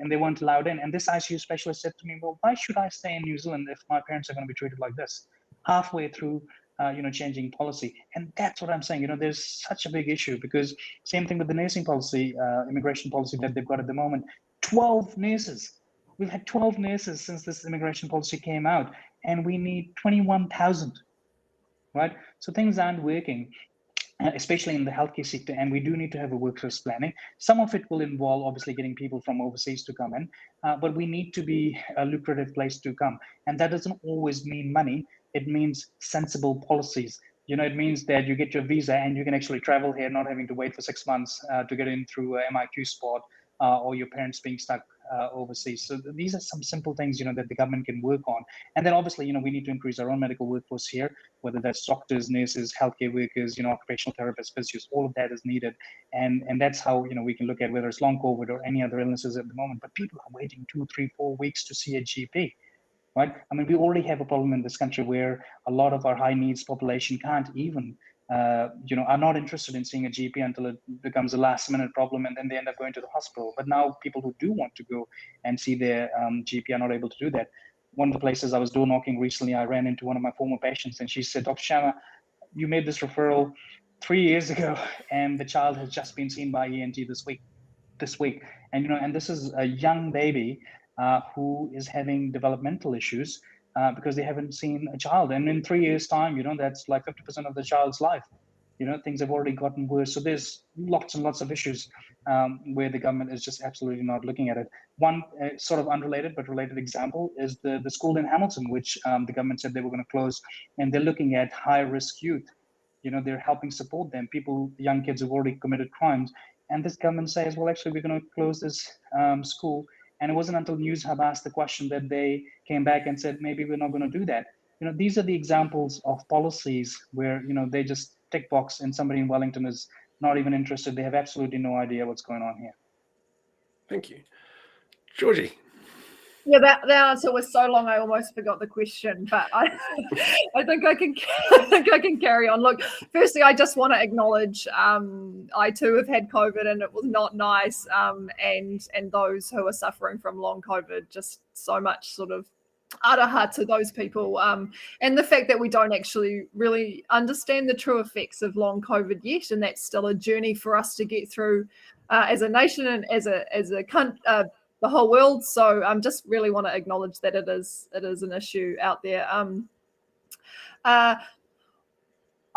they weren't allowed in. And this ICU specialist said to me, well, why should I stay in New Zealand if my parents are going to be treated like this? Halfway through, changing policy. And that's what I'm saying. There's such a big issue, because same thing with the nursing policy, immigration policy that they've got at the moment. 12 nurses. We've had 12 nurses since this immigration policy came out, and we need 21,000, right? So things aren't working, especially in the healthcare sector, and we do need to have a workforce planning. Some of it will involve obviously getting people from overseas to come in, but we need to be a lucrative place to come. And that doesn't always mean money. It means sensible policies. It means that you get your visa and you can actually travel here, not having to wait for 6 months to get in through a MIQ spot, or your parents being stuck overseas. So these are some simple things, that the government can work on. And then obviously, we need to increase our own medical workforce here, whether that's doctors, nurses, healthcare workers, occupational therapists, physicists, all of that is needed. And that's how, we can look at whether it's long COVID or any other illnesses at the moment. But people are waiting 2, 3, 4 weeks to see a GP. Right? I mean, we already have a problem in this country where a lot of our high needs population can't even, are not interested in seeing a GP until it becomes a last minute problem, and then they end up going to the hospital. But now people who do want to go and see their GP are not able to do that. One of the places I was door knocking recently, I ran into one of my former patients, and she said, Dr. Sharma, you made this referral 3 years ago, and the child has just been seen by ENT this week. And, and this is a young baby who is having developmental issues because they haven't seen a child. And in 3 years' time, that's like 50% of the child's life. Things have already gotten worse. So there's lots and lots of issues where the government is just absolutely not looking at it. One sort of unrelated but related example is the school in Hamilton, which the government said they were going to close, and they're looking at high-risk youth. They're helping support them, young kids who've already committed crimes. And this government says, well, actually, we're going to close this school. And it wasn't until News Hub asked the question that they came back and said, maybe we're not going to do that. These are the examples of policies where, they just tick box, and somebody in Wellington is not even interested. They have absolutely no idea what's going on here. Thank you. Georgie. Yeah, that answer was so long I almost forgot the question, but I think I can carry on. Look, firstly, I just want to acknowledge I too have had COVID, and it was not nice. And those who are suffering from long COVID, just so much sort of araha to those people. And the fact that we don't actually really understand the true effects of long COVID yet, and that's still a journey for us to get through as a nation and as a country. The whole world. So just really want to acknowledge that it is an issue out there.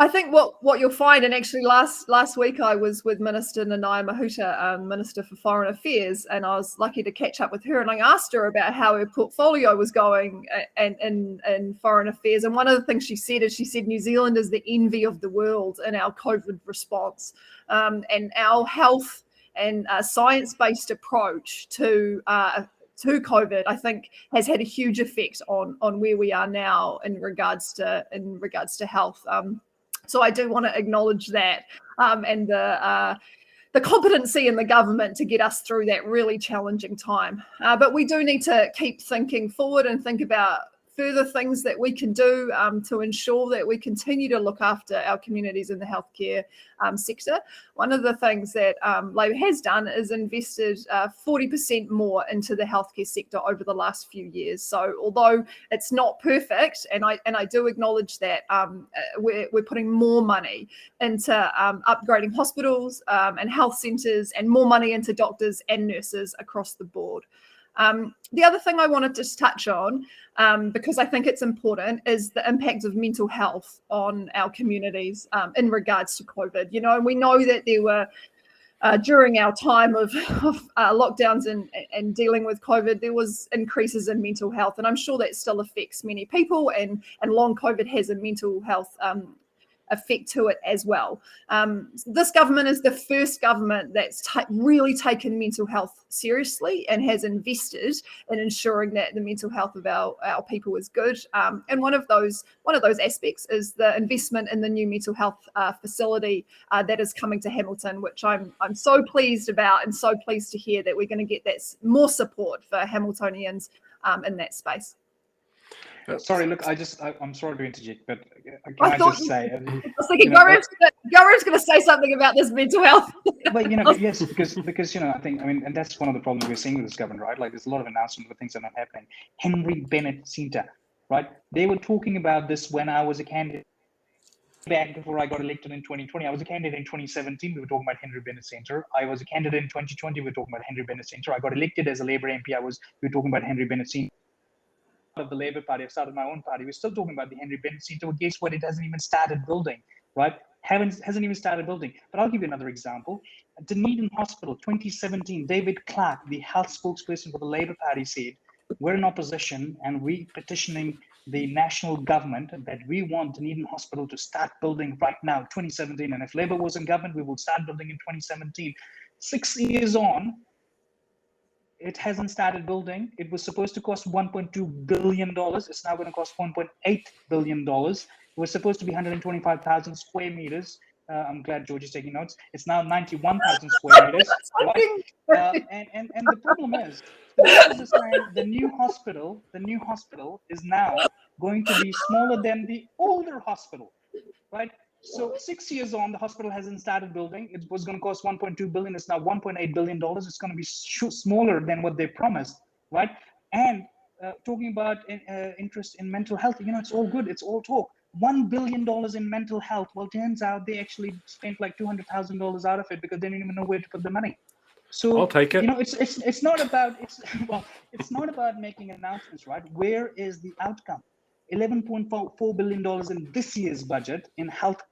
I think what you'll find, and actually last week I was with Minister Nanai Mahuta, Minister for Foreign Affairs, and I was lucky to catch up with her, and I asked her about how her portfolio was going in foreign affairs. And one of the things she said is, she said New Zealand is the envy of the world in our COVID response, and our health and science-based approach to COVID, I think, has had a huge effect on where we are now in regards to health. So I do want to acknowledge that, and the competency in the government to get us through that really challenging time. But we do need to keep thinking forward and think about further things that we can do to ensure that we continue to look after our communities in the healthcare sector. One of the things that Labor has done is invested 40% more into the healthcare sector over the last few years. So although it's not perfect, and I do acknowledge that, we're putting more money into upgrading hospitals and health centres, and more money into doctors and nurses across the board. The other thing I wanted to touch on, because I think it's important, is the impact of mental health on our communities in regards to COVID. You know, and we know that there were, during our time of lockdowns and dealing with COVID, there was increases in mental health, and I'm sure that still affects many people, and long COVID has a mental health effect to it as well. This government is the first government that's really taken mental health seriously and has invested in ensuring that the mental health of our people is good. And one of those aspects is the investment in the new mental health facility that is coming to Hamilton, which I'm so pleased about, and so pleased to hear that we're going to get that more support for Hamiltonians in that space. Sorry, look, I'm sorry to interject, but can I just say, I was thinking Gaurav's going to say something about this mental health. But yes, because I think, and that's one of the problems we're seeing with this government, right? Like, there's a lot of announcements of things that are not happening. Henry Bennett Centre, right? They were talking about this when I was a candidate back before I got elected in 2020. I was a candidate in 2017. We were talking about Henry Bennett Centre. I was a candidate in 2020. We were talking about Henry Bennett Centre. I got elected as a Labour MP. We were talking about Henry Bennett Centre. Of the Labour Party, I've started my own party. We're still talking about the Henry Bennett Centre. Well, guess what? It hasn't even started building, right? Hasn't even started building. But I'll give you another example. Dunedin Hospital, 2017, David Clark, the health spokesperson for the Labour Party, said, we're in opposition and we're petitioning the national government that we want Dunedin Hospital to start building right now, 2017. And if Labour was in government, we will start building in 2017. 6 years on, it hasn't started building. It was supposed to cost $1.2 billion. It's now going to cost $1.8 billion. It was supposed to be 125,000 square meters. I'm glad George is taking notes. It's now 91,000 square meters. Right? And the problem is, the new hospital is now going to be smaller than the older hospital, right? So 6 years on, the hospital hasn't started building. It was going to cost $1.2 billion. It's now $1.8 billion. It's going to be smaller than what they promised, right? And talking about interest in mental health, it's all good. It's all talk. $1 billion in mental health. Well, turns out they actually spent like $200,000 out of it because they didn't even know where to put the money. So I'll take it. It's not about making announcements, right? Where is the outcome? $11.4 billion in this year's budget in health.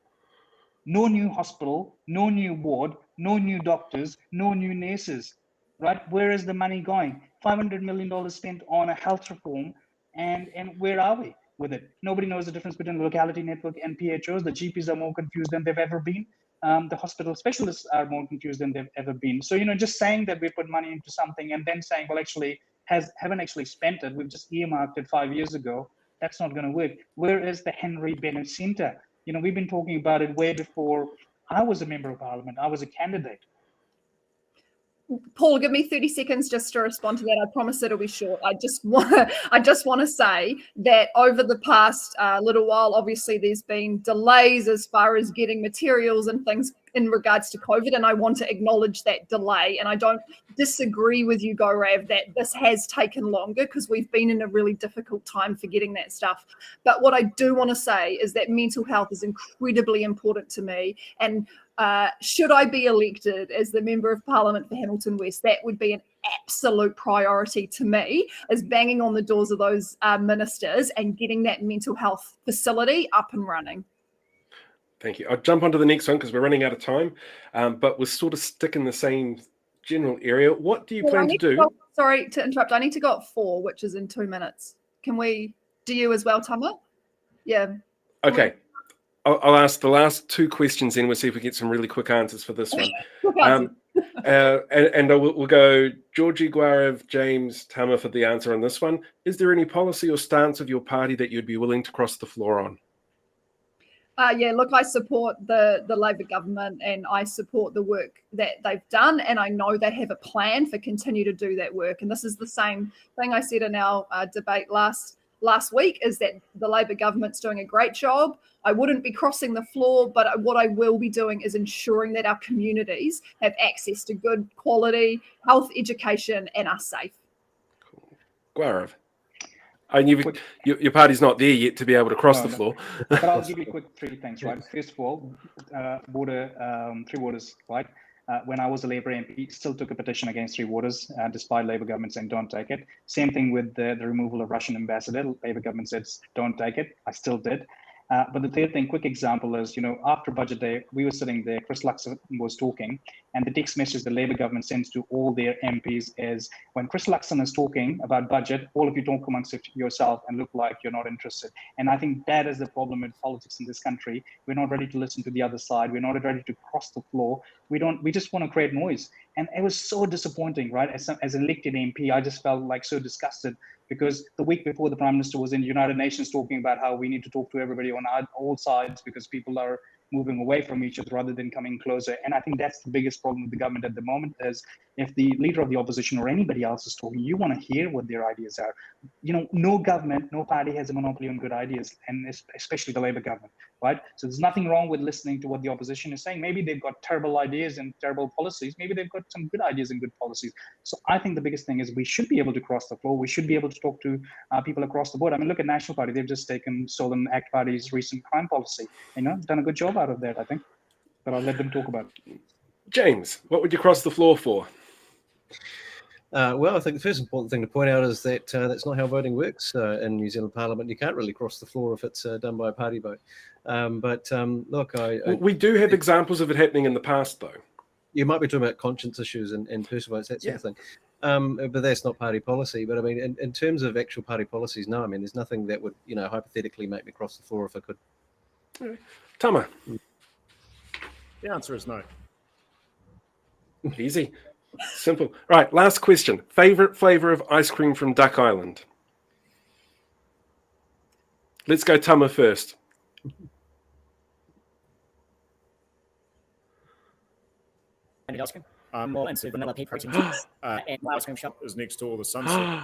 No new hospital, no new ward, no new doctors, no new nurses, right? Where is the money going? $500 million spent on a health reform, and where are we with it? Nobody knows the difference between the locality network and PHOs. The GPs are more confused than they've ever been. The hospital specialists are more confused than they've ever been. So, just saying that we put money into something and then saying, well, actually, haven't actually spent it. We've just earmarked it 5 years ago. That's not going to work. Where is the Henry Bennett Centre? We've been talking about it way before I was a member of parliament. I was a candidate. Paul, give me 30 seconds just to respond to that. I promise it'll be short. I just want to say that over the past little while, obviously there's been delays as far as getting materials and things in regards to COVID, and I want to acknowledge that delay. And I don't disagree with you, Gaurav, that this has taken longer because we've been in a really difficult time for getting that stuff. But what I do want to say is that mental health is incredibly important to me, and should I be elected as the Member of Parliament for Hamilton West, that would be an absolute priority to me, is banging on the doors of those ministers and getting that mental health facility up and running. Thank you. I'll jump onto the next one because we're running out of time, but we'll sort of stick in the same general area. What do you Well, I plan to need do? go- sorry to interrupt. I need to go at 4, which is in 2 minutes. Can we do you as well, Tama? Yeah. Okay. I'll ask the last 2 questions in. We'll see if we get some really quick answers for this one. And we'll go Georgie, Guarev, James, Tama for the answer on this one. Is there any policy or stance of your party that you'd be willing to cross the floor on? Yeah, look, I support the Labor government and I support the work that they've done. And I know they have a plan for continue to do that work. And this is the same thing I said in our debate last week, is that the Labor government's doing a great job. I wouldn't be crossing the floor, but what I will be doing is ensuring that our communities have access to good quality health, education, and are safe. Cool. Guarev. Your party's not there yet to be able to cross the floor. But I'll give you quick 3 things, right? First of all, Three Waters, right? When I was a Labour MP, still took a petition against Three Waters, despite Labour government saying don't take it. Same thing with the removal of Russian ambassador. Labour government said don't take it. I still did. But the third thing, quick example is, after budget day, we were sitting there, Chris Luxon was talking, and the text message the Labour government sends to all their MPs is, when Chris Luxon is talking about budget, all of you talk amongst yourself and look like you're not interested. And I think that is the problem with politics in this country. We're not ready to listen to the other side. We're not ready to cross the floor. We just want to create noise. And it was so disappointing, right? As an elected MP, I just felt like so disgusted, because the week before the Prime Minister was in the United Nations talking about how we need to talk to everybody on all sides because people are moving away from each other rather than coming closer. And I think that's the biggest problem with the government at the moment, is if the leader of the opposition or anybody else is talking, you want to hear what their ideas are. No government, no party has a monopoly on good ideas, and especially the Labour government, right? So there's nothing wrong with listening to what the opposition is saying. Maybe they've got terrible ideas and terrible policies. Maybe they've got some good ideas and good policies. So I think the biggest thing is we should be able to cross the floor. We should be able to talk to people across the board. I mean, look at National Party. They've just stolen ACT Party's recent crime policy. Done a good job out of that, I think. But I'll let them talk about it. James, what would you cross the floor for? Well, I think the first important thing to point out is that that's not how voting works in New Zealand Parliament. You can't really cross the floor if it's done by a party vote. Look, we do have examples of it happening in the past, though. You might be talking about conscience issues and personal votes, that sort of thing. But that's not party policy. But I mean, in terms of actual party policies, no. I mean, there's nothing that would, hypothetically make me cross the floor if I could. Tama. The answer is no. Easy. Simple. Right, last question. Favorite flavor of ice cream from Duck Island? Let's go Tama first. And ice cream. More into vanilla pea protein chips. And my ice cream shop is next door, the Sunset.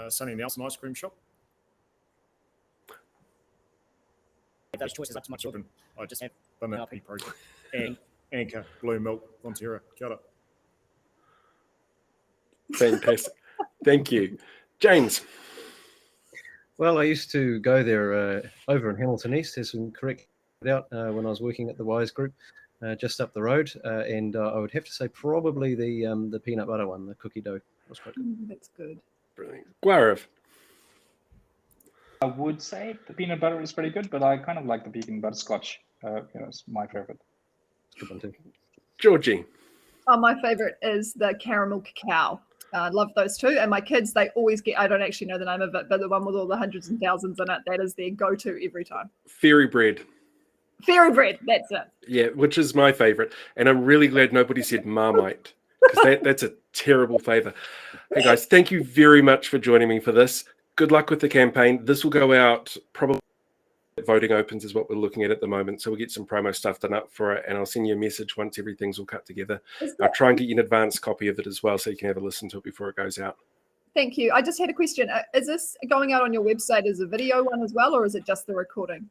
Sunny Nelson ice cream shop. Those choices up to my children. I just have vanilla pea protein. And Anchor, Blue Milk, Fonterra. Kia ora. Fantastic. Thank you. James. Well, I used to go there over in Hamilton East, as we correct it out, when I was working at the Wise Group, just up the road. And I would have to say probably the peanut butter one, the cookie dough. Was quite good. That's good. Brilliant. Guarev. I would say the peanut butter is pretty good, but I kind of like the peanut butterscotch. It's my favorite. It's a good one too. Georgie. Oh, my favorite is the caramel cacao. I love those two. And my kids, they always get, I don't actually know the name of it, but the one with all the hundreds and thousands in it, that is their go-to every time. Fairy bread. Fairy bread, that's it. Yeah, which is my favorite. And I'm really glad nobody said Marmite, because that's a terrible flavor. Hey guys, thank you very much for joining me for this. Good luck with the campaign. This will go out probably voting opens is what we're looking at the moment. So we'll get some promo stuff done up for it, and I'll send you a message once everything's all cut together. I'll try and get you an advanced copy of it as well, so you can have a listen to it before it goes out. Thank you. I just had a question. Is this going out on your website as a video one as well, or is it just the recording?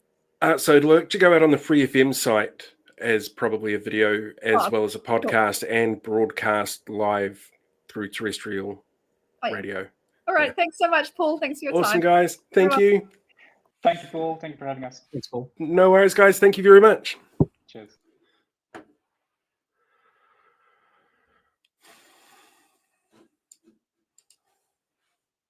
So it'll actually go out on the Free FM site as probably a video, as well as a podcast and broadcast live through terrestrial radio. All right. Yeah. Thanks so much, Paul. Thanks for your time. Awesome, guys. Thank you. Thank you, Paul. Thank you for having us. Thanks, Paul. No worries, guys. Thank you very much. Cheers.